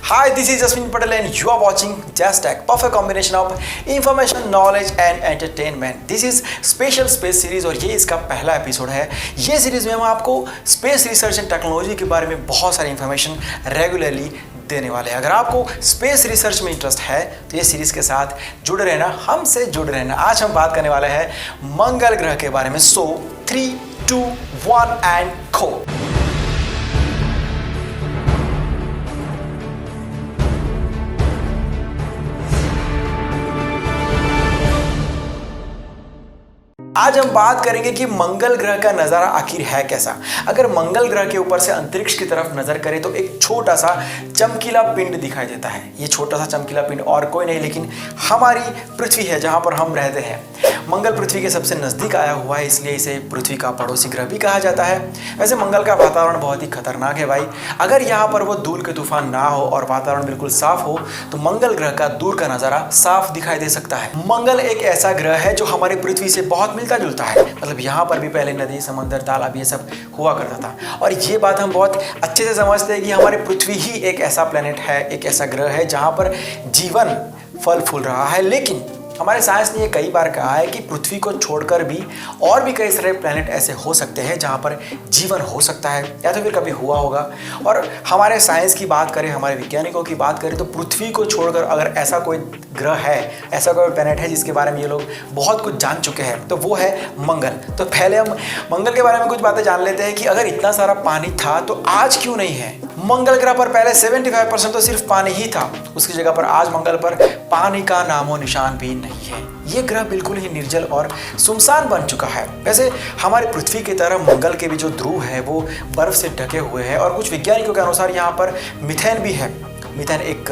Hi, this is Jasmine Patel and you are watching Just Tech, perfect combination of information, knowledge and entertainment. This is special space series और ये इसका पहला episode है। ये series में हम आपको स्पेस रिसर्च एंड टेक्नोलॉजी के बारे में बहुत सारी इंफॉर्मेशन रेगुलरली देने वाले हैं। अगर आपको स्पेस रिसर्च में इंटरेस्ट है तो ये सीरीज के साथ जुड़े रहना, हमसे जुड़े रहना। आज हम बात करने वाले हैं मंगल ग्रह के बारे में। सो 3, 2, 1 एंड गो। आज हम बात करेंगे कि मंगल ग्रह का नज़ारा आखिर है कैसा। अगर मंगल ग्रह के ऊपर से अंतरिक्ष की तरफ नजर करें तो एक छोटा सा चमकीला पिंड दिखाई देता है। ये छोटा सा चमकीला पिंड और कोई नहीं लेकिन हमारी पृथ्वी है, जहां पर हम रहते हैं। मंगल पृथ्वी के सबसे नज़दीक आया हुआ है, इसलिए इसे पृथ्वी का पड़ोसी ग्रह भी कहा जाता है। वैसे मंगल का वातावरण बहुत ही खतरनाक है भाई। अगर यहाँ पर वो धूल के तूफान ना हो और वातावरण बिल्कुल साफ हो तो मंगल ग्रह का दूर का नज़ारा साफ दिखाई दे सकता है। मंगल एक ऐसा ग्रह है जो हमारी पृथ्वी से बहुत मिलता जुलता है। मतलब यहाँ पर भी पहले नदी, समंदर, तालाब ये सब हुआ करता था। और ये बात हम बहुत अच्छे से समझते हैं कि हमारी पृथ्वी ही एक ऐसा प्लेनेट है, एक ऐसा ग्रह है जहाँ पर जीवन फल फूल रहा है। लेकिन हमारे साइंस ने ये कई बार कहा है कि पृथ्वी को छोड़कर भी और भी कई सारे प्लैनेट ऐसे हो सकते हैं जहाँ पर जीवन हो सकता है या तो फिर कभी हुआ होगा। और हमारे साइंस की बात करें, हमारे वैज्ञानिकों की बात करें तो पृथ्वी को छोड़कर अगर ऐसा कोई ग्रह है, ऐसा कोई प्लैनेट है जिसके बारे में ये लोग बहुत कुछ जान चुके हैं तो वो है मंगल। तो पहले हम मंगल के बारे में कुछ बातें जान लेते हैं कि अगर इतना सारा पानी था तो आज क्यों नहीं है। मंगल ग्रह पर पहले 75% तो सिर्फ पानी ही था, उसकी जगह पर आज मंगल पर पानी का नामो निशान भी नहीं है। ये ग्रह बिल्कुल ही निर्जल और सुनसान बन चुका है। वैसे हमारी पृथ्वी की तरह मंगल के भी जो ध्रुव है वो बर्फ से ढके हुए हैं और कुछ वैज्ञानिकों के अनुसार यहाँ पर मीथेन भी है। मीथेन एक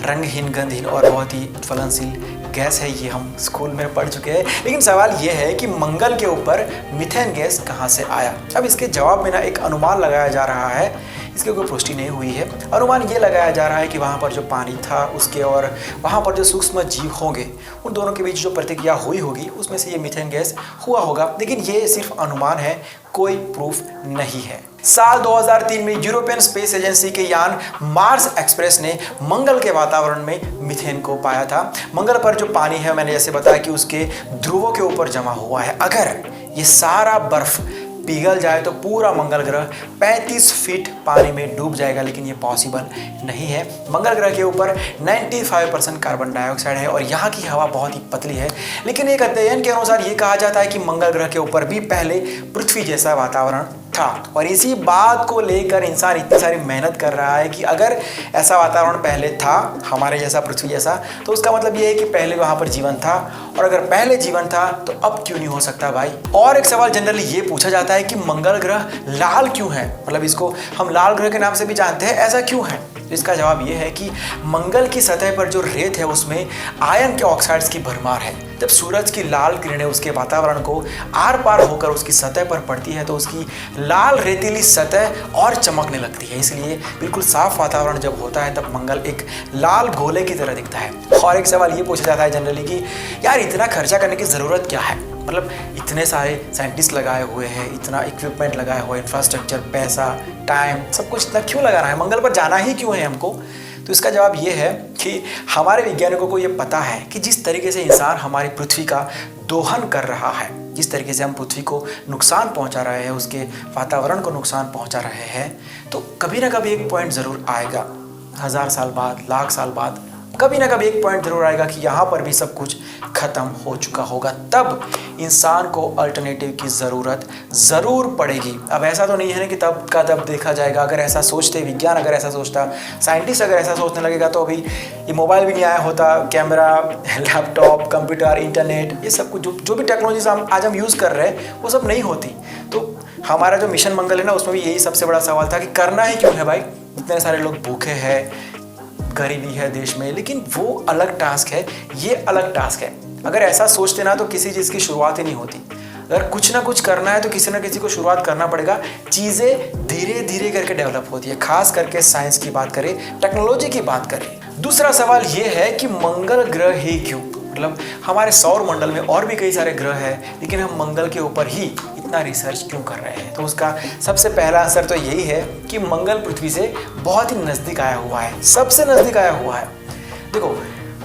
रंगहीन, गंधहीन और बहुत ही ज्वलनशील गैस है। ये हम स्कूल में पढ़ चुके हैं। लेकिन सवाल ये है कि मंगल के ऊपर मीथेन गैस कहाँ से आया। अब इसके जवाब में ना एक अनुमान लगाया जा रहा है, इसकी कोई पुष्टि नहीं हुई है। अनुमान ये लगाया जा रहा है कि वहाँ पर जो पानी था उसके और वहाँ पर जो सूक्ष्म जीव होंगे उन दोनों के बीच जो प्रतिक्रिया हुई होगी उसमें से ये मीथेन गैस हुआ होगा। लेकिन ये सिर्फ अनुमान है, कोई प्रूफ नहीं है। साल 2003 में यूरोपियन स्पेस एजेंसी के यान मार्स एक्सप्रेस ने मंगल के वातावरण में मीथेन को पाया था। मंगल पर जो पानी है, मैंने जैसे बताया कि उसके ध्रुवों के ऊपर जमा हुआ है। अगर ये सारा बर्फ पिघल जाए तो पूरा मंगल ग्रह 35 फीट पानी में डूब जाएगा, लेकिन ये पॉसिबल नहीं है। मंगल ग्रह के ऊपर 95% कार्बन डाइऑक्साइड है और यहाँ की हवा बहुत ही पतली है। लेकिन एक अध्ययन के अनुसार ये कहा जाता है कि मंगल ग्रह के ऊपर भी पहले पृथ्वी जैसा वातावरण था और इसी बात को लेकर इंसान इतनी सारी मेहनत कर रहा है कि अगर ऐसा वातावरण पहले था हमारे जैसा, पृथ्वी जैसा, तो उसका मतलब ये है कि पहले वहां पर जीवन था। और अगर पहले जीवन था तो अब क्यों नहीं हो सकता भाई। और एक सवाल जनरली ये पूछा जाता है कि मंगल ग्रह लाल क्यों है, मतलब इसको हम लाल ग्रह के नाम से भी जानते हैं, ऐसा क्यों है। तो इसका जवाब ये है कि मंगल की सतह पर जो रेत है उसमें आयन के ऑक्साइड्स की भरमार है। जब सूरज की लाल किरणें उसके वातावरण को आर पार होकर उसकी सतह पर पड़ती है तो उसकी लाल रेतीली सतह और चमकने लगती है। इसलिए बिल्कुल साफ वातावरण जब होता है तब मंगल एक लाल गोले की तरह दिखता है। और एक सवाल ये पूछा जाता है जनरली कि यार इतना खर्चा करने की ज़रूरत क्या है, मतलब इतने सारे साइंटिस्ट लगाए हुए हैं, इतना इक्विपमेंट लगाया हुआ है, इंफ्रास्ट्रक्चर, पैसा, टाइम, सब कुछ इतना क्यों लगाना है, मंगल पर जाना ही क्यों है हमको। तो इसका जवाब ये है कि हमारे वैज्ञानिकों को ये पता है कि जिस तरीके से इंसान हमारी पृथ्वी का दोहन कर रहा है, जिस तरीके से हम पृथ्वी को नुकसान पहुंचा रहे हैं, उसके वातावरण को नुकसान पहुंचा रहे हैं, तो कभी ना कभी एक पॉइंट ज़रूर आएगा, 1000 साल बाद, लाख साल बाद, कभी ना कभी एक पॉइंट जरूर आएगा कि यहाँ पर भी सब कुछ खत्म हो चुका होगा। तब इंसान को अल्टरनेटिव की ज़रूरत ज़रूर पड़ेगी। अब ऐसा तो नहीं है ना कि तब का तब देखा जाएगा। अगर ऐसा सोचते विज्ञान, अगर ऐसा सोचता साइंटिस्ट, अगर ऐसा सोचने लगेगा तो अभी ये मोबाइल भी नहीं आया होता, कैमरा, लैपटॉप, कंप्यूटर, इंटरनेट, ये सब कुछ जो भी टेक्नोलॉजीज आज हम यूज़ कर रहे हैं वो सब नहीं होती। तो हमारा जो मिशन मंगल है ना, उसमें भी यही सबसे बड़ा सवाल था कि करना ही क्यों है भाई। इतने सारे लोग भूखे हैं, गरीबी है देश में, लेकिन वो अलग टास्क है, ये अलग टास्क है। अगर ऐसा सोचते ना तो किसी चीज़ की शुरुआत ही नहीं होती। अगर कुछ ना कुछ करना है तो किसी ना किसी को शुरुआत करना पड़ेगा। चीज़ें धीरे धीरे करके डेवलप होती है, खास करके साइंस की बात करें, टेक्नोलॉजी की बात करें। दूसरा सवाल ये है कि मंगल ग्रह ही क्यों, मतलब हमारे सौर मंडल में और भी कई सारे ग्रह हैं लेकिन हम मंगल के ऊपर ही इतना रिसर्च क्यों कर रहे हैं? तो उसका सबसे पहला आंसर तो यही है कि मंगल पृथ्वी से बहुत ही नज़दीक आया हुआ है, सबसे नज़दीक आया हुआ है। देखो,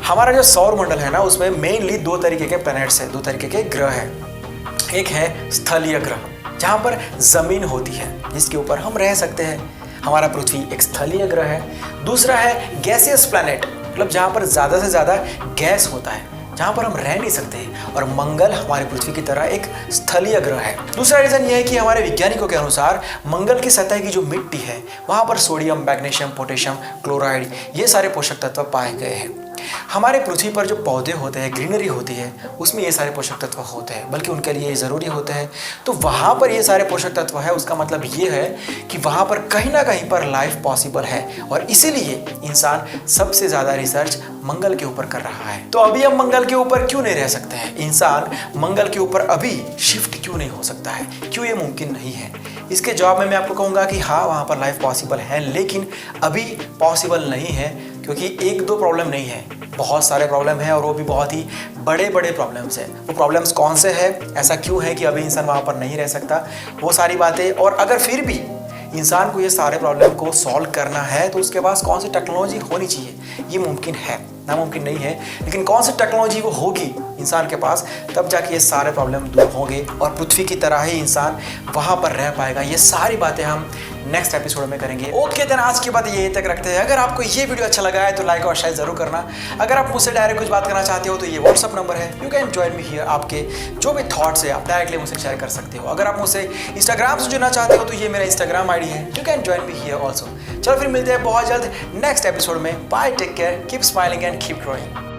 हमारा जो सौर मंडल है ना, उसमें मेनली दो तरीके के प्लैनेट्स हैं, दो तरीके के ग्रह हैं। एक है स्थलीय ग्रह, जहाँ पर ज़मीन होती है, जिसके ऊपर हम रह सकते हैं। हमारा पृथ्वी एक स्थलीय ग्रह है। दूसरा है गैसियस प्लैनेट, मतलब जहाँ पर ज़्यादा से ज़्यादा गैस होता है, जहाँ पर हम रह नहीं सकते। और मंगल हमारी पृथ्वी की तरह एक स्थलीय ग्रह है। दूसरा रीज़न यह है कि हमारे वैज्ञानिकों के अनुसार मंगल की सतह की जो मिट्टी है, वहाँ पर सोडियम, मैग्नीशियम, पोटेशियम, क्लोराइड, ये सारे पोषक तत्व पाए गए हैं। हमारे पृथ्वी पर जो पौधे होते हैं, ग्रीनरी होती है, उसमें ये सारे पोषक तत्व होते हैं, बल्कि उनके लिए ये ज़रूरी होते हैं। तो वहाँ पर ये सारे पोषक तत्व है, उसका मतलब ये है कि वहाँ पर कहीं ना कहीं पर लाइफ पॉसिबल है। और इसीलिए इंसान सबसे ज़्यादा रिसर्च मंगल के ऊपर कर रहा है। तो अभी हम मंगल के ऊपर क्यों नहीं रह सकते हैं? इंसान मंगल के ऊपर अभी शिफ्ट क्यों नहीं हो सकता है? क्यों ये मुमकिन नहीं है? इसके जवाब में मैं आपको कहूँगा कि हाँ, वहाँ पर लाइफ पॉसिबल है, लेकिन अभी पॉसिबल नहीं है, क्योंकि एक दो प्रॉब्लम नहीं है, बहुत सारे प्रॉब्लम हैं, और वो भी बहुत ही बड़े बड़े प्रॉब्लम्स हैं। वो प्रॉब्लम्स कौन से हैं, ऐसा क्यों है कि अभी इंसान वहाँ पर नहीं रह सकता, वो सारी बातें। और अगर फिर भी इंसान को ये सारे प्रॉब्लम को सॉल्व करना है, तो उसके पास कौन सी टेक्नोलॉजी होनी चाहिए? ये मुमकिन है, नामुमकिन नहीं है, लेकिन कौन सी टेक्नोलॉजी वो होगी इंसान के पास, तब जाके ये सारे प्रॉब्लम दूर होंगे और पृथ्वी की तरह ही इंसान वहाँ पर रह पाएगा। ये सारी बातें हम नेक्स्ट एपिसोड में करेंगे। ओके, देन आज की बात यही तक रखते हैं। अगर आपको ये वीडियो अच्छा लगा है तो लाइक और शेयर जरूर करना। अगर आप मुझसे डायरेक्ट कुछ बात करना चाहते हो तो ये व्हाट्सअप नंबर है, you can join me here. आपके जो भी थॉट्स है आप डायरेक्टली मुझसे शेयर कर सकते हो। अगर आप मुझसे इंस्टाग्राम से जुड़ना चाहते हो तो ये मेरा इंस्टाग्राम आईडी है, you can join me here also. चलो फिर मिलते हैं बहुत जल्द नेक्स्ट एपिसोड में। Bye, take care, keep smiling and keep growing.